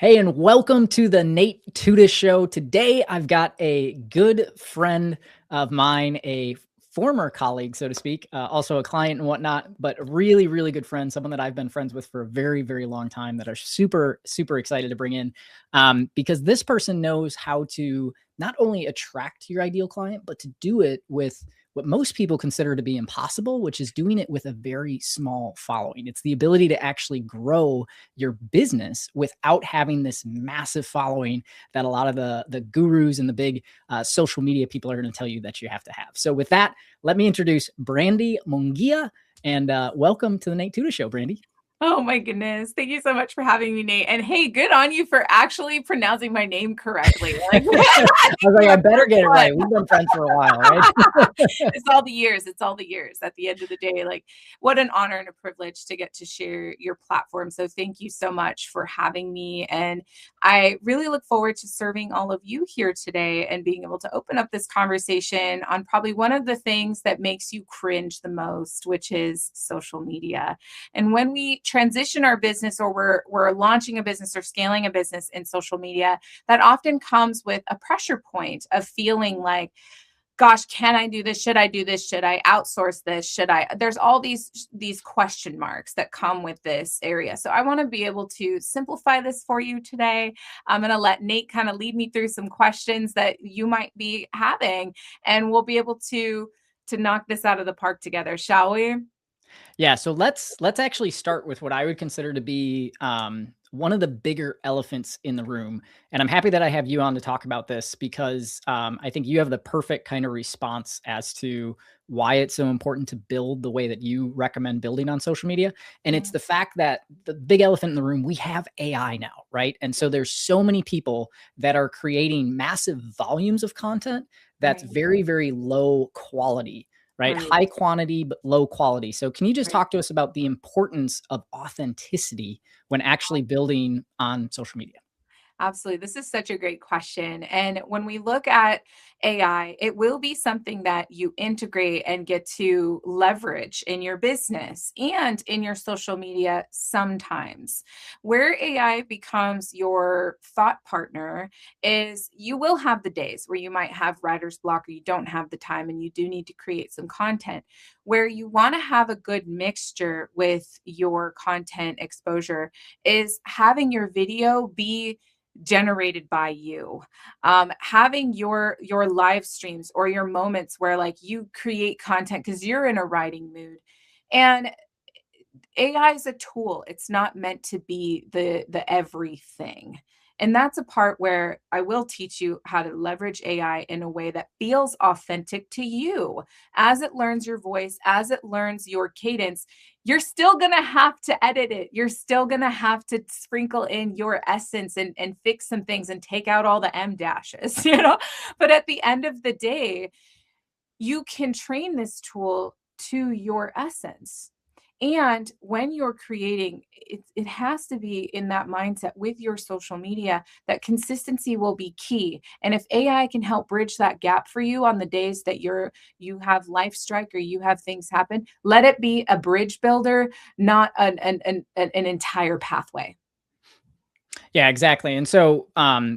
Hey, and welcome to the Nate Tutas Show. Today, I've got a good friend of mine, a former colleague, so to speak, also a client and whatnot, but a really, really good friend, someone that I've been friends with for a very, very long time that are super, super excited to bring in because this person knows how to not only attract your ideal client, but to do it with what most people consider to be impossible, which is doing it with a very small following. It's the ability to actually grow your business without having this massive following that a lot of the gurus and the big social media people are going to tell you that you have to have. So with that, let me introduce Brandi Mungia, and welcome to the Nate Tutas Show, Brandi. Oh my goodness. Thank you so much for having me, Nate. And hey, good on you for actually pronouncing my name correctly. I was like, I better get it right. We've been friends for a while, right? It's all the years. It's all the years. At the end of the day, like, what an honor and a privilege to get to share your platform. So thank you so much for having me. And I really look forward to serving all of you here today and being able to open up this conversation on probably one of the things that makes you cringe the most, which is social media. And when we transition our business, or we're launching a business or scaling a business in social media, that often comes with a pressure point of feeling like, gosh, can I do this? Should I do this? Should I outsource this? There's all these question marks that come with this area. So I want to be able to simplify this for you today. I'm going to let Nate kind of lead me through some questions that you might be having, and we'll be able to knock this out of the park together, shall we? Yeah, so let's actually start with what I would consider to be one of the bigger elephants in the room. And I'm happy that I have you on to talk about this because I think you have the perfect kind of response as to why it's so important to build the way that you recommend building on social media. And it's the fact that the big elephant in the room, we have AI now, right? And so there's so many people that are creating massive volumes of content that's Right. very, very low quality, right? Right. High quantity, but low quality. So can you just Right. talk to us about the importance of authenticity when actually building on social media? Absolutely. This is such a great question. And when we look at AI, it will be something that you integrate and get to leverage in your business and in your social media sometimes. Where AI becomes your thought partner is you will have the days where you might have writer's block or you don't have the time and you do need to create some content. Where you want to have a good mixture with your content exposure is having your video be generated by you, having your live streams or your moments where like you create content because you're in a writing mood. And AI is a tool. It's not meant to be the everything. And that's a part where I will teach you how to leverage AI in a way that feels authentic to you. As it learns your voice, as it learns your cadence, you're still going to have to edit it. You're still going to have to sprinkle in your essence and fix some things and take out all the M dashes, you know? But at the end of the day, you can train this tool to your essence. And when you're creating, it has to be in that mindset with your social media that consistency will be key. And if AI can help bridge that gap for you on the days that you have life strike or you have things happen, let it be a bridge builder, not an entire pathway. Yeah, exactly. And so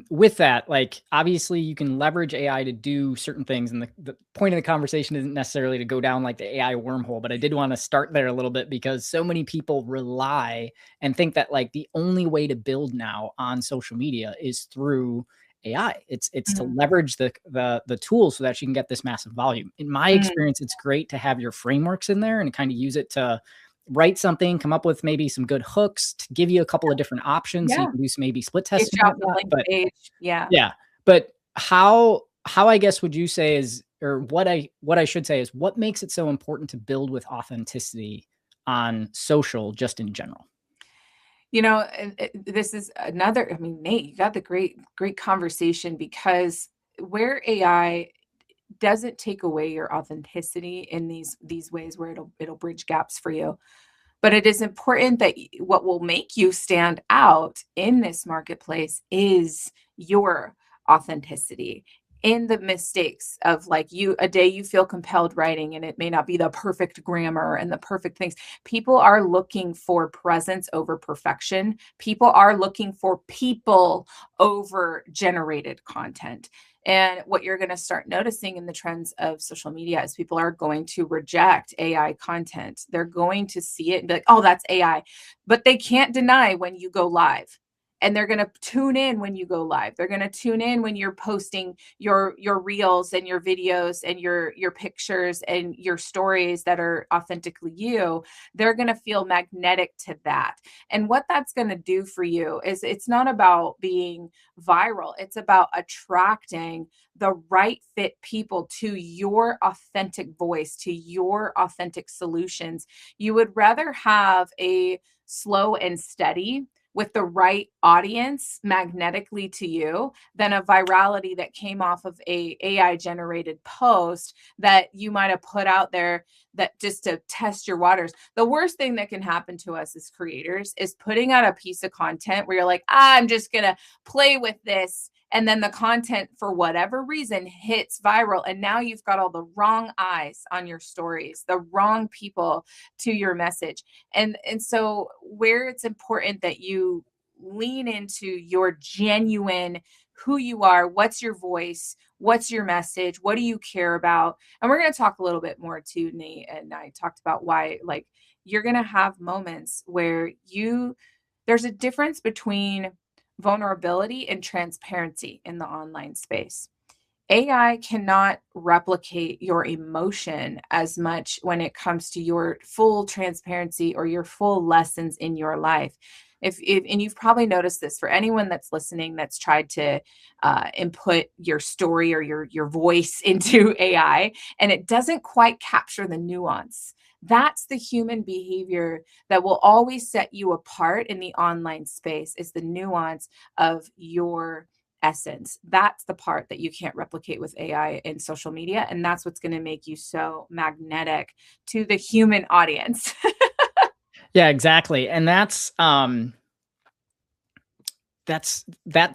with that, like obviously you can leverage AI to do certain things. And the point of the conversation isn't necessarily to go down like the AI wormhole, but I did want to start there a little bit because so many people rely and think that like the only way to build now on social media is through AI. It's to Mhm. leverage the tools so that you can get this massive volume. In my Mm. experience, it's great to have your frameworks in there and kind of use it to write something, come up with maybe some good hooks to give you a couple of different options so you Yeah. can do some maybe split Get testing you and off the whatnot. blank But page. Yeah. yeah, but how I guess would you say is, or what I should say is, what makes it so important to build with authenticity on social just in general? You know, this is another, I mean, Nate, you got the great conversation because where AI doesn't take away your authenticity in these ways where it'll bridge gaps for you. But it is important that what will make you stand out in this marketplace is your authenticity. in the mistakes of like a day you feel compelled writing and it may not be the perfect grammar and the perfect things. People are looking for presence over perfection. People are looking for people over generated content. And what you're going to start noticing in the trends of social media is people are going to reject AI content. They're going to see it and be like, oh, that's AI. But they can't deny when you go live. And they're going to tune in when you go live. They're going to tune in when you're posting your reels and your videos and your pictures and your stories that are authentically you. They're going to feel magnetic to that. And what that's going to do for you is it's not about being viral. It's about attracting the right fit people to your authentic voice, to your authentic solutions. You would rather have a slow and steady with the right audience magnetically to you than a virality that came off of a AI generated post that you might have put out there that just to test your waters. The worst thing that can happen to us as creators is putting out a piece of content where you're like, I'm just going to play with this. And then the content, for whatever reason, hits viral. And now you've got all the wrong eyes on your stories, the wrong people to your message. And so where it's important that you lean into your genuine who you are, what's your voice, what's your message, what do you care about? And we're going to talk a little bit more too. Nate and I talked about why, like, you're going to have moments where there's a difference between vulnerability and transparency in the online space. AI cannot replicate your emotion as much when it comes to your full transparency or your full lessons in your life. If and you've probably noticed this for anyone that's listening that's tried to input your story or your voice into AI, and it doesn't quite capture the nuance. That's the human behavior that will always set you apart in the online space, is the nuance of your essence. That's the part that you can't replicate with AI and social media. And that's what's going to make you so magnetic to the human audience. Yeah, exactly. And that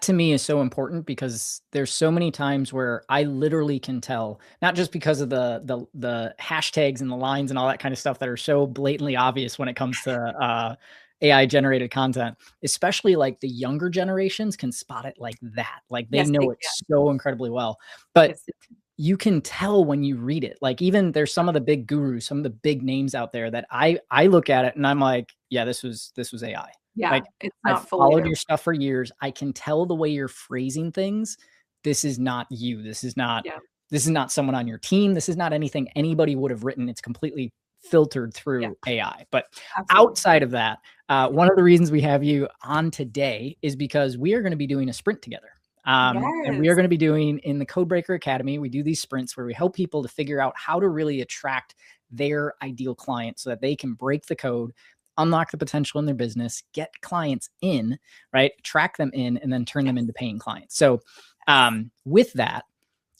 to me is so important because there's so many times where I literally can tell, not just because of the hashtags and the lines and all that kind of stuff that are so blatantly obvious when it comes to AI generated content, especially like the younger generations can spot it like that. Like they Yes, they know it can. so incredibly well. But Yes. you can tell when you read it. Like even there's some of the big gurus, some of the big names out there that I look at it and I'm like, yeah, this was AI. Yeah, Like it's I've not fully followed their. your stuff for years. I can tell the way you're phrasing things. This is not you. Yeah, This is not someone on your team. This is not anything anybody would have written. It's completely filtered yeah, through AI. But absolutely. outside of that, one of the reasons we have you on today is because we are going to be doing a sprint together. And we are Yes. going to be doing in the Codebreaker Academy, we do these sprints where we help people to figure out how to really attract their ideal client so that they can break the code, unlock the potential in their business, get clients in, right? Track them in, and then turn them into paying clients. So with that,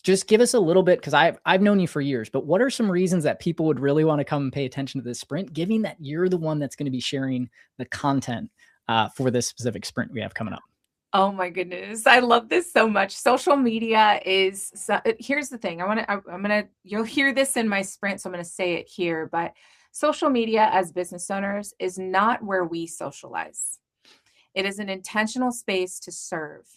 just give us a little bit, because I've known you for years, but what are some reasons that people would really want to come and pay attention to this sprint, given that you're the one that's going to be sharing the content for this specific sprint we have coming up? Oh my goodness. I love this so much. Social media is here's the thing. I'm going to you'll hear this in my sprint, so I'm going to say it here, but social media as business owners is not where we socialize. It is an intentional space to serve.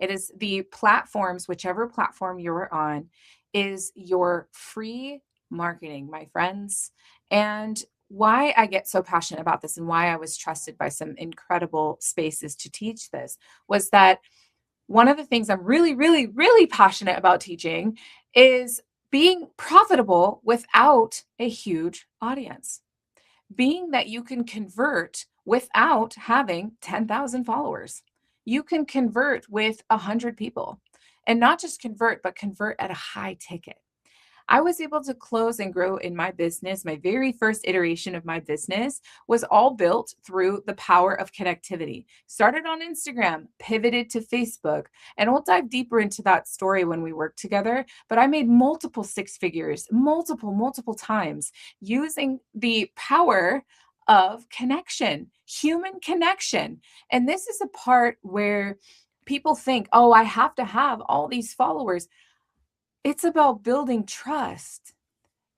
It is the platforms, whichever platform you're on, is your free marketing, my friends. And why I get so passionate about this and why I was trusted by some incredible spaces to teach this was that one of the things I'm really, really, really passionate about teaching is being profitable without a huge audience, being that you can convert without having 10,000 followers. You can convert with 100 people, and not just convert, but convert at a high ticket. I was able to close and grow in my business. My very first iteration of my business was all built through the power of connectivity. Started on Instagram, pivoted to Facebook, and we'll dive deeper into that story when we work together. But I made multiple six figures, multiple times using the power of connection, human connection. And this is a part where people think, oh, I have to have all these followers. It's about building trust.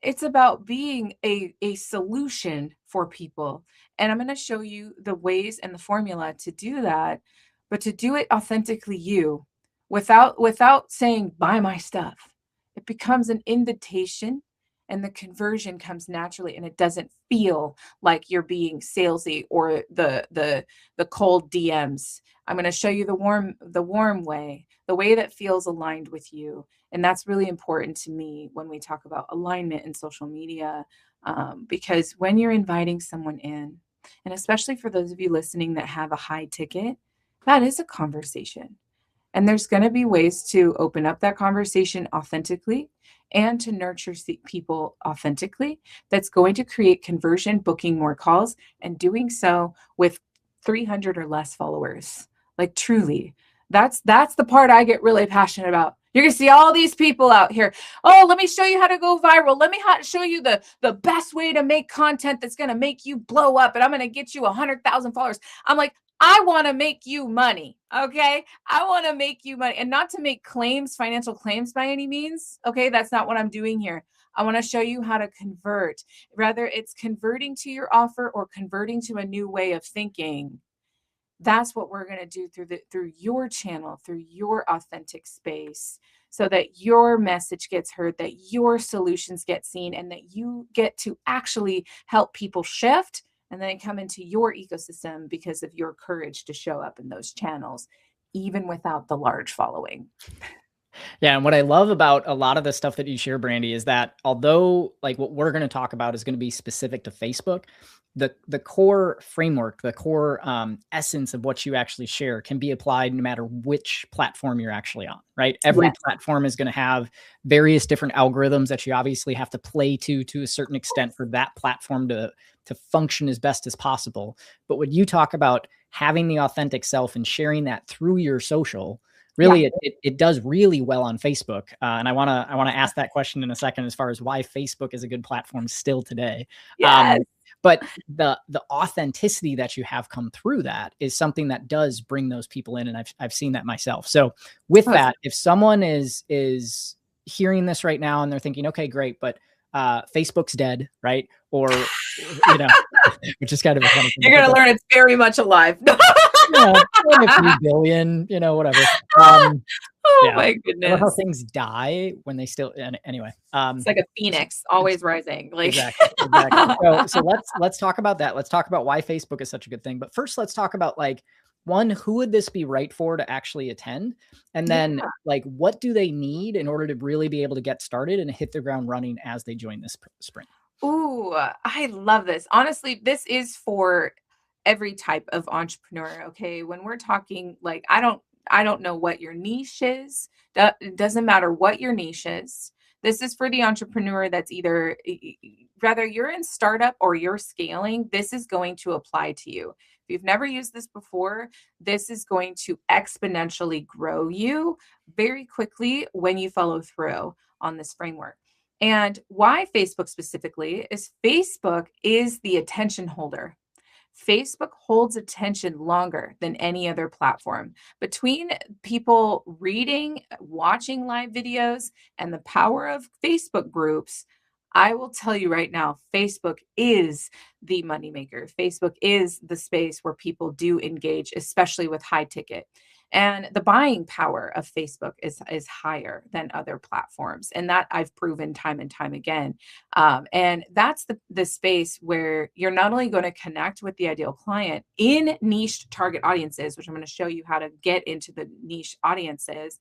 It's about being a solution for people. And I'm going to show you the ways and the formula to do that, but to do it authentically you, without saying buy my stuff. It becomes an invitation, and the conversion comes naturally, and it doesn't feel like you're being salesy or the cold DMs. I'm going to show you the warm way, the way that feels aligned with you. And that's really important to me when we talk about alignment in social media, because when you're inviting someone in, and especially for those of you listening that have a high ticket, that is a conversation. And there's going to be ways to open up that conversation authentically and to nurture people authentically. That's going to create conversion, booking more calls, and doing so with 300 or less followers. Like truly, that's the part I get really passionate about. You're going to see all these people out here. Oh, let me show you how to go viral. Let me show you the best way to make content that's going to make you blow up. And I'm going to get you 100,000 followers. I'm like, I want to make you money. Okay. I want to make you money, and not to make claims, financial claims by any means. Okay. That's not what I'm doing here. I want to show you how to convert, whether it's converting to your offer or converting to a new way of thinking. That's what we're going to do through your channel, through your authentic space, so that your message gets heard, that your solutions get seen, and that you get to actually help people shift and then come into your ecosystem because of your courage to show up in those channels, even without the large following. Yeah. And what I love about a lot of the stuff that you share, Brandi, is that although like what we're going to talk about is going to be specific to Facebook, the core framework, the core essence of what you actually share can be applied no matter which platform you're actually on, right? Every platform is going to have various different algorithms that you obviously have to play to a certain extent for that platform to function as best as possible. But when you talk about having the authentic self and sharing that through your social, really, it does really well on Facebook. And I want to ask that question in a second, as far as why Facebook is a good platform still today. Yes. But the authenticity that you have come through that is something that does bring those people in. And I've seen that myself. So with that, if someone is hearing this right now and they're thinking, okay, great, but Facebook's dead, right? Or, which is kind of a funny thing. You're going to learn it's very much alive. A few billion, whatever. My goodness. How things die when they still, anyway. It's like a phoenix, always rising. Like exactly. So let's talk about that. Let's talk about why Facebook is such a good thing. But first, let's talk about one, who would this be right for to actually attend? And then what do they need in order to really be able to get started and hit the ground running as they join this spring? Ooh, I love this. Honestly, this is for every type of entrepreneur. Okay. When we're talking, I don't know what your niche is. It doesn't matter what your niche is. This is for the entrepreneur that's either, whether you're in startup or you're scaling, this is going to apply to you. If you've never used this before, this is going to exponentially grow you very quickly when you follow through on this framework. And why Facebook specifically is Facebook is the attention holder. Facebook holds attention longer than any other platform. Between people reading, watching live videos, and the power of Facebook groups, I will tell you right now, Facebook is the moneymaker. Facebook is the space where people do engage, especially with high ticket. And the buying power of Facebook is higher than other platforms. And that I've proven time and time again. And that's the space where you're not only going to connect with the ideal client in niche target audiences, which I'm going to show you how to get into the niche audiences,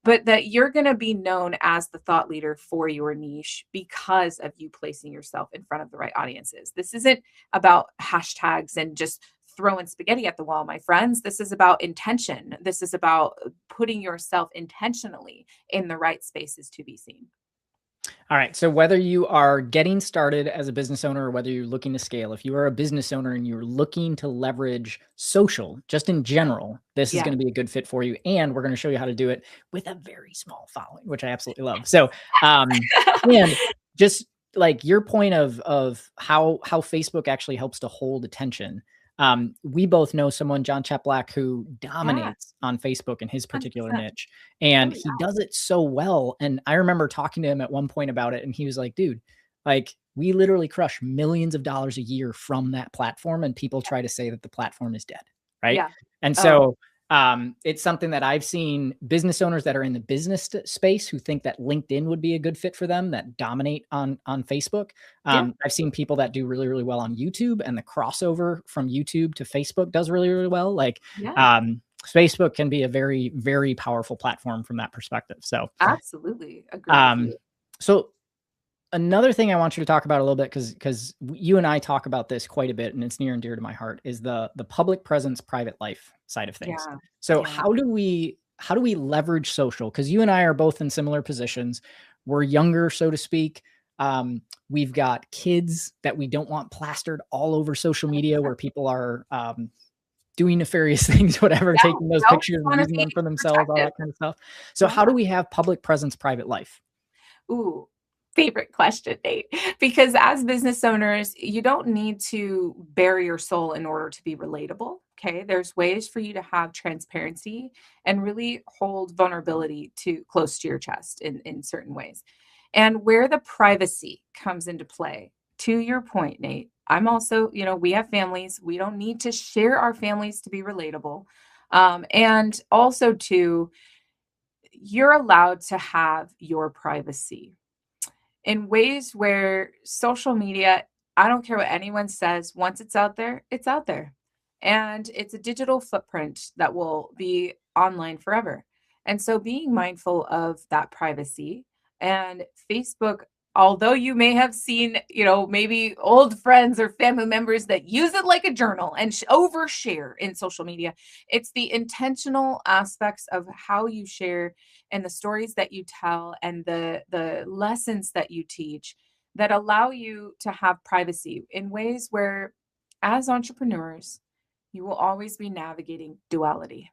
but that you're going to be known as the thought leader for your niche because of you placing yourself in front of the right audiences. This isn't about hashtags and just throwing spaghetti at the wall, my friends. This is about intention. This is about putting yourself intentionally in the right spaces to be seen. All right. So whether you are getting started as a business owner or whether you're looking to scale, if you are a business owner and you're looking to leverage social, just in general, this is going to be a good fit for you. And we're going to show you how to do it with a very small following, which I absolutely love. So, and just like your point of how Facebook actually helps to hold attention. We both know someone, John Cheplack, who Yeah, dominates on Facebook in his particular 100%. niche, and Oh, he yeah. does it so well. And I remember talking to him at one point about it, and he was like, dude, like, we literally crush millions of dollars a year from that platform, and people try to say that the platform is dead, right? Yeah. And Oh, so it's something that I've seen business owners that are in the business space who think that LinkedIn would be a good fit for them, that dominate on Facebook. yeah. I've seen people that do really, really well on YouTube, and the crossover from YouTube to Facebook does really, really well. Like, Yeah. Facebook can be a very, very powerful platform from that perspective. So, Absolutely. Agree with um, you. so another thing I want you to talk about a little bit, because you and I talk about this quite a bit, and it's near and dear to my heart, is the public presence, private life side of things. Yeah. So Yeah. how do we leverage social? Because you and I are both in similar positions. We're younger, so to speak. We've got kids that we don't want plastered all over social media, where people are doing nefarious things, whatever, Yeah. taking those We always pictures and want to using be them for themselves, all protective. that kind of stuff. So Yeah. how do we have public presence, private life? Ooh, favorite question, Nate. Because as business owners, you don't need to bare your soul in order to be relatable. Okay. There's ways for you to have transparency and really hold vulnerability to close to your chest in certain ways. And where the privacy comes into play, to your point, Nate, I'm also, we have families. We don't need to share our families to be relatable. And also, too, you're allowed to have your privacy in ways where social media, I don't care what anyone says, once it's out there, it's out there. And it's a digital footprint that will be online forever. And so being mindful of that privacy and Facebook, although you may have seen, maybe old friends or family members that use it like a journal and overshare in social media, it's the intentional aspects of how you share and the stories that you tell and the lessons that you teach that allow you to have privacy in ways where as entrepreneurs you will always be navigating duality.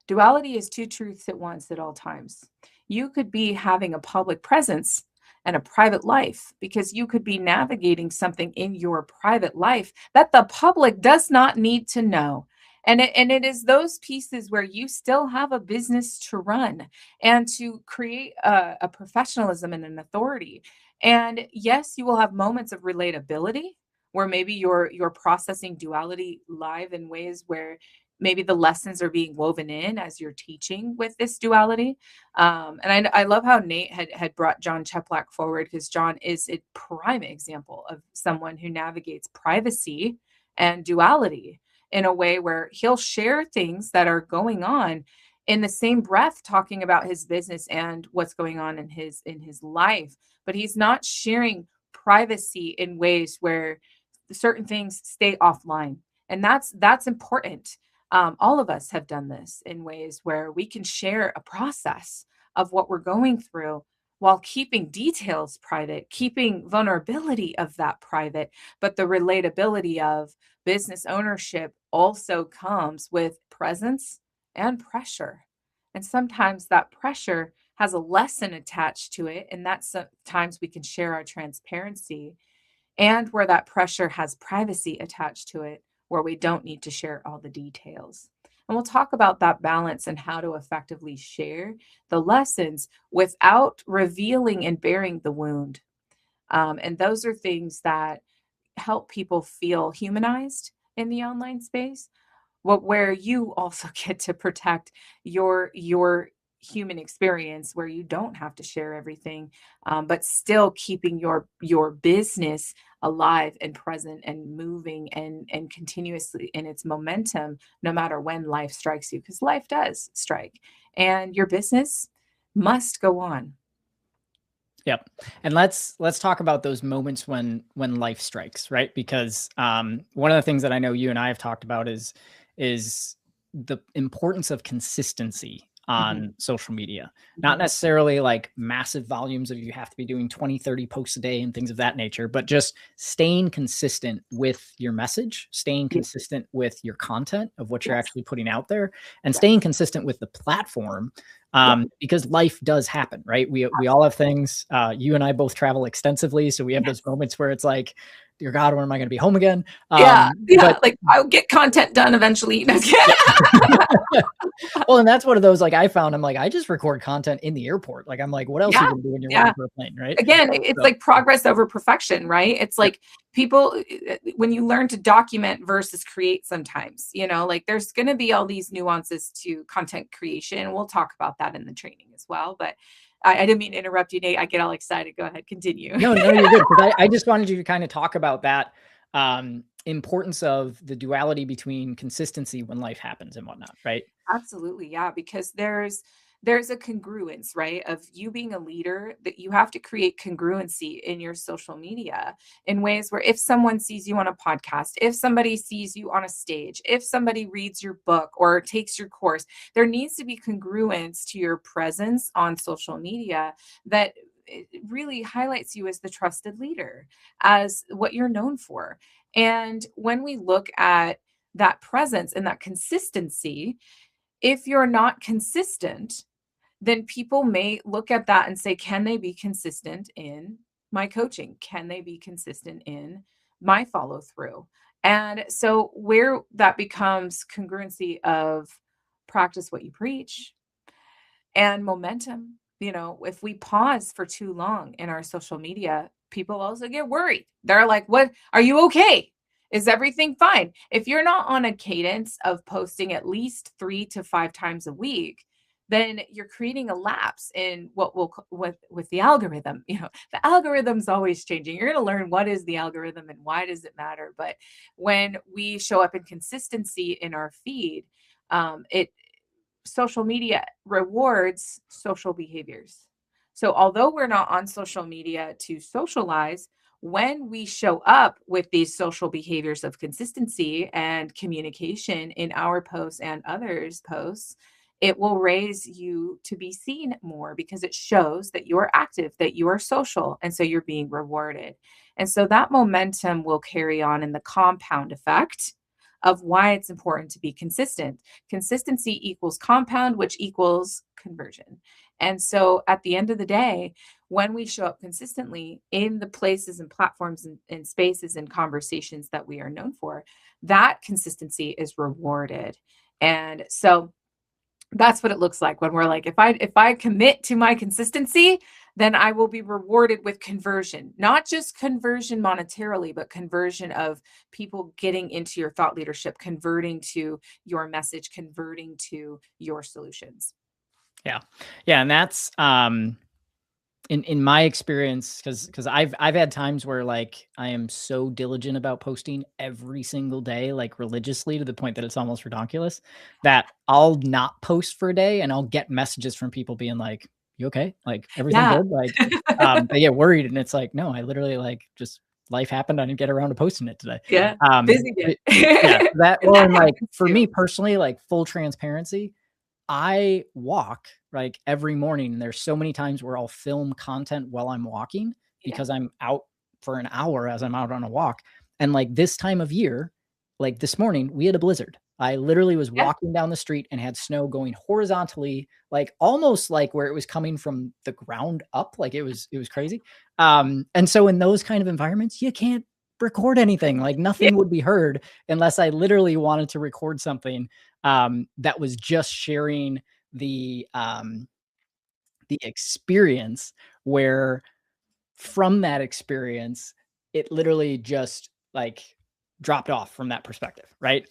Duality is two truths at once at all times. You could be having a public presence and a private life because you could be navigating something in your private life that the public does not need to know. And it is those pieces where you still have a business to run and to create a professionalism and an authority. And yes, you will have moments of relatability where maybe you're processing duality live in ways where maybe the lessons are being woven in as you're teaching with this duality. And I love how Nate had brought John Cheplack forward because John is a prime example of someone who navigates privacy and duality in a way where he'll share things that are going on in the same breath talking about his business and what's going on in his life, but he's not sharing privacy in ways where certain things stay offline, and that's important. All of us have done this in ways where we can share a process of what we're going through while keeping details private, keeping vulnerability of that private, but the relatability of business ownership also comes with presence and pressure. And sometimes that pressure has a lesson attached to it, and that's sometimes we can share our transparency, and where that pressure has privacy attached to it, where we don't need to share all the details. And we'll talk about that balance and how to effectively share the lessons without revealing and bearing the wound. And those are things that help people feel humanized in the online space, where you also get to protect your human experience where you don't have to share everything, but still keeping your business alive and present and moving and continuously in its momentum no matter when life strikes you, because life does strike and your business must go on. Yep. And let's talk about those moments when life strikes, right? Because one of the things that I know you and I have talked about is the importance of consistency Mhm. on social media. Not Mhm. necessarily like massive volumes of you have to be doing 20, 30 posts a day and things of that nature, but just staying consistent with your message, staying Yeah. consistent with your content of what you're Yes. actually putting out there, and staying Yes. consistent with the platform, Yeah. because life does happen, right? We all have things. You and I both travel extensively, so we have those Yes. moments where it's like, dear God, when am I going to be home again? Yeah. But Like I'll get content done eventually. well, and that's one of those, like I found, I'm like, I just record content in the airport. Like, I'm like, what else are you going to do when you're waiting for a plane? Right. Again, it's So, like progress over perfection, right? It's like people, when you learn to document versus create sometimes, like there's going to be all these nuances to content creation. We'll talk about that in the training as well. But I didn't mean to interrupt you, Nate. I get all excited. Go ahead, continue. No, you're good. Because I just wanted you to kind of talk about that importance of the duality between consistency when life happens and whatnot, right? Absolutely. Yeah. Because there's a congruence, right? Of you being a leader, that you have to create congruency in your social media in ways where if someone sees you on a podcast, if somebody sees you on a stage, if somebody reads your book or takes your course, there needs to be congruence to your presence on social media that it really highlights you as the trusted leader, as what you're known for. And when we look at that presence and that consistency, if you're not consistent, then people may look at that and say, can they be consistent in my coaching? Can they be consistent in my follow through? And so, where that becomes congruency of practice what you preach and momentum, if we pause for too long in our social media, people also get worried. They're like, what? Are you okay? Is everything fine? If you're not on a cadence of posting at least 3 to 5 times a week, then you're creating a lapse in what will with the algorithm. The algorithm's always changing. You're going to learn what is the algorithm and why does it matter. But when we show up in consistency in our feed, it social media rewards social behaviors. So although we're not on social media to socialize, when we show up with these social behaviors of consistency and communication in our posts and others' posts, it will raise you to be seen more because it shows that you're active, that you are social, and so you're being rewarded. And so that momentum will carry on in the compound effect of why it's important to be consistent. Consistency equals compound, which equals conversion. And so at the end of the day, when we show up consistently in the places and platforms and spaces and conversations that we are known for, that consistency is rewarded. And so that's what it looks like when we're like, if I commit to my consistency, then I will be rewarded with conversion, not just conversion monetarily, but conversion of people getting into your thought leadership, converting to your message, converting to your solutions. Yeah. And that's in my experience, because I've had times where like I am so diligent about posting every single day, like religiously, to the point that it's almost ridiculous, that I'll not post for a day and I'll get messages from people being like, you okay? Like everything good? Like they get worried, and it's like, no, I literally like just life happened. I didn't get around to posting it today. Yeah. Busy day. That well, and like for me personally, like full transparency, I walk like every morning, and there's so many times where I'll film content while I'm walking because I'm out for an hour as I'm out on a walk. And like this time of year, like this morning, we had a blizzard. I literally was walking down the street and had snow going horizontally, like almost like where it was coming from the ground up. Like it was crazy. And so in those kind of environments, you can't record anything. Like nothing would be heard unless I literally wanted to record something that was just sharing the experience, where from that experience, it literally just like dropped off from that perspective. Right.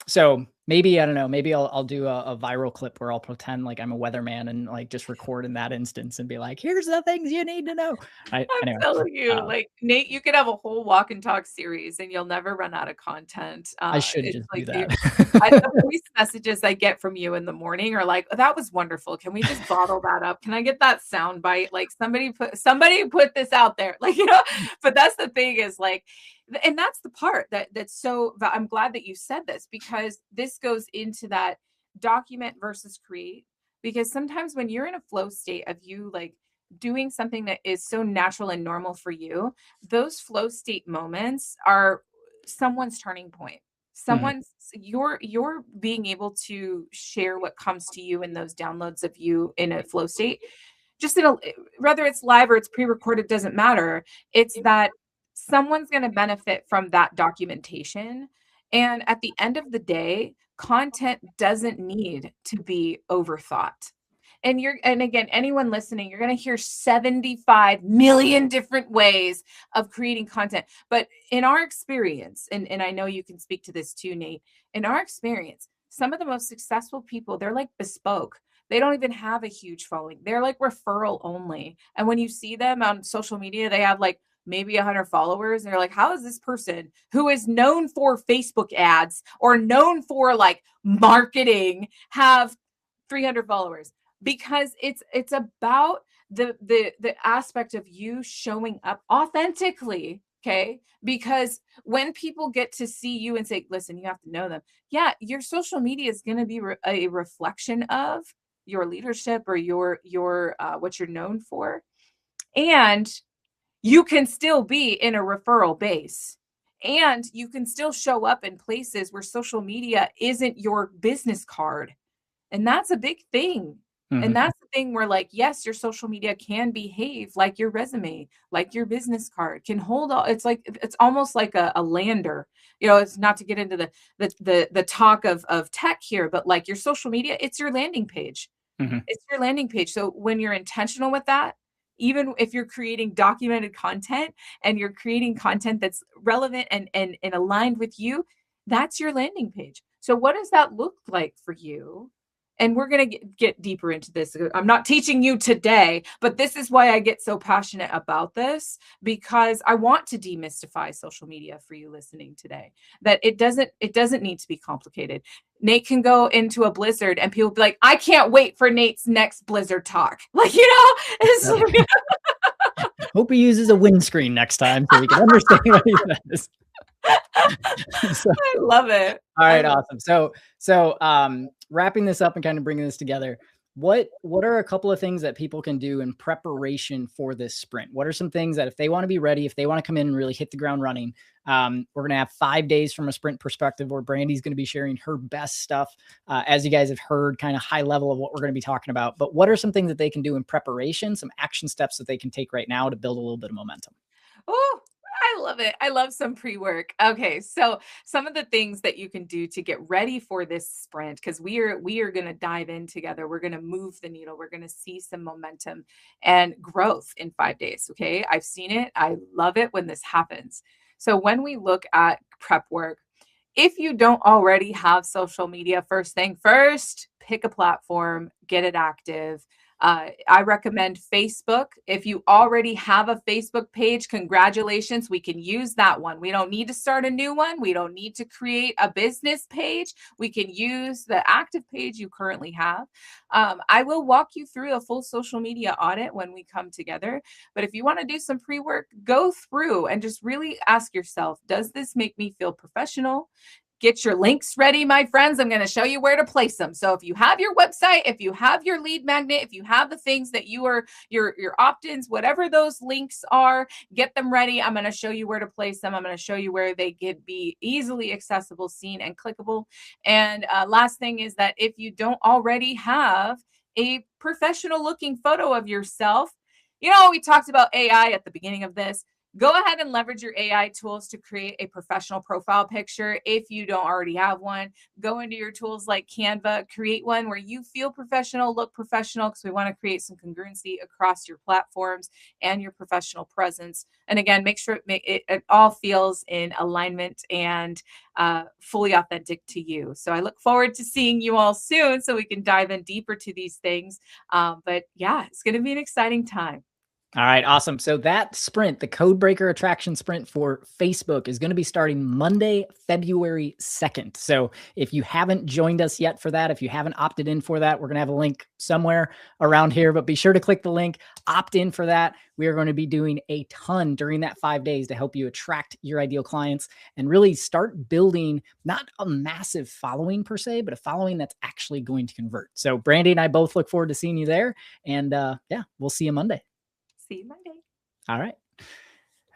So maybe, I don't know, maybe I'll do a viral clip where I'll pretend like I'm a weatherman and like just record in that instance and be like, here's the things you need to know. I'm telling you, like Nate, you could have a whole walk and talk series and you'll never run out of content. I should just like do that. The voice messages I get from you in the morning are like, oh, that was wonderful. Can we just bottle that up? Can I get that sound bite? Like somebody put this out there. Like, but that's the thing is like, and that's the part that's so, I'm glad that you said this, because this goes into that document versus create. Because sometimes when you're in a flow state of you like doing something that is so natural and normal for you, those flow state moments are someone's turning point. Someone's you're being able to share what comes to you in those downloads of you in a flow state. Just whether it's live or it's pre-recorded, doesn't matter. It's that someone's going to benefit from that documentation. And at the end of the day, content doesn't need to be overthought. And again, anyone listening, you're going to hear 75 million different ways of creating content. But in our experience, and I know you can speak to this too, Nate, in our experience, some of the most successful people, they're like bespoke. They don't even have a huge following. They're like referral only. And when you see them on social media, they have like maybe 100 followers. And you're like, how is this person who is known for Facebook ads or known for like marketing have 300 followers? Because it's about the aspect of you showing up authentically. Okay. Because when people get to see you and say, listen, you have to know them. Yeah. Your social media is going to be a reflection of your leadership or your what you're known for. And you can still be in a referral base, and you can still show up in places where social media isn't your business card. And that's a big thing. And that's the thing where, like, yes, your social media can behave like your resume, like your business card, can hold all. It's like, it's almost like a lander. It's not to get into the talk of tech here, but like your social media, it's your landing page. It's your landing page. So when you're intentional with that, even if you're creating documented content and you're creating content that's relevant and aligned with you, that's your landing page. So what does that look like for you? And we're going to get deeper into this. I'm not teaching you today, but this is why I get so passionate about this, because I want to demystify social media for you listening today, that it doesn't need to be complicated. Nate can go into a blizzard and people be like, I can't wait for Nate's next blizzard talk. Like, hope he uses a windscreen next time so we can understand what he says. I love it. All right, awesome. So wrapping this up and kind of bringing this together, what are a couple of things that people can do in preparation for this sprint? What are some things that if they want to be ready, if they want to come in and really hit the ground running, we're going to have 5 days from a sprint perspective where Brandi's going to be sharing her best stuff, as you guys have heard, kind of high level of what we're going to be talking about. But what are some things that they can do in preparation, some action steps that they can take right now to build a little bit of momentum? Oh, I love it. I love some pre-work. Okay, so some of the things that you can do to get ready for this sprint, because we are going to dive in together. We're going to move the needle. We're going to see some momentum and growth in 5 days. Okay, I've seen it. I love it when this happens. So when we look at prep work, if you don't already have social media, first thing first, pick a platform, get it active. I recommend Facebook. If you already have a Facebook page, congratulations. We can use that one. We don't need to start a new one. We don't need to create a business page. We can use the active page you currently have. I will walk you through a full social media audit when we come together. But if you want to do some pre-work, go through and just really ask yourself, does this make me feel professional? Get your links ready, my friends. I'm going to show you where to place them. So if you have your website, if you have your lead magnet, if you have the things that you are, your opt-ins, whatever those links are, get them ready. I'm going to show you where to place them. I'm going to show you where they could be easily accessible, seen, and clickable. And last thing is that if you don't already have a professional looking photo of yourself, we talked about AI at the beginning of this. Go ahead and leverage your AI tools to create a professional profile picture. If you don't already have one, go into your tools like Canva, create one where you feel professional, look professional, because we want to create some congruency across your platforms and your professional presence. And again, make sure it all feels in alignment and fully authentic to you. So I look forward to seeing you all soon so we can dive in deeper to these things. But yeah, it's going to be an exciting time. All right, awesome. So that sprint, the Codebreaker Attraction Sprint for Facebook, is going to be starting Monday, February 2nd. So if you haven't joined us yet for that, if you haven't opted in for that, we're going to have a link somewhere around here, but be sure to click the link, opt in for that. We are going to be doing a ton during that 5 days to help you attract your ideal clients and really start building not a massive following per se, but a following that's actually going to convert. So Brandi and I both look forward to seeing you there. And yeah, we'll see you Monday. See you Monday. All right.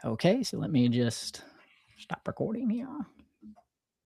Okay, so let me just stop recording here.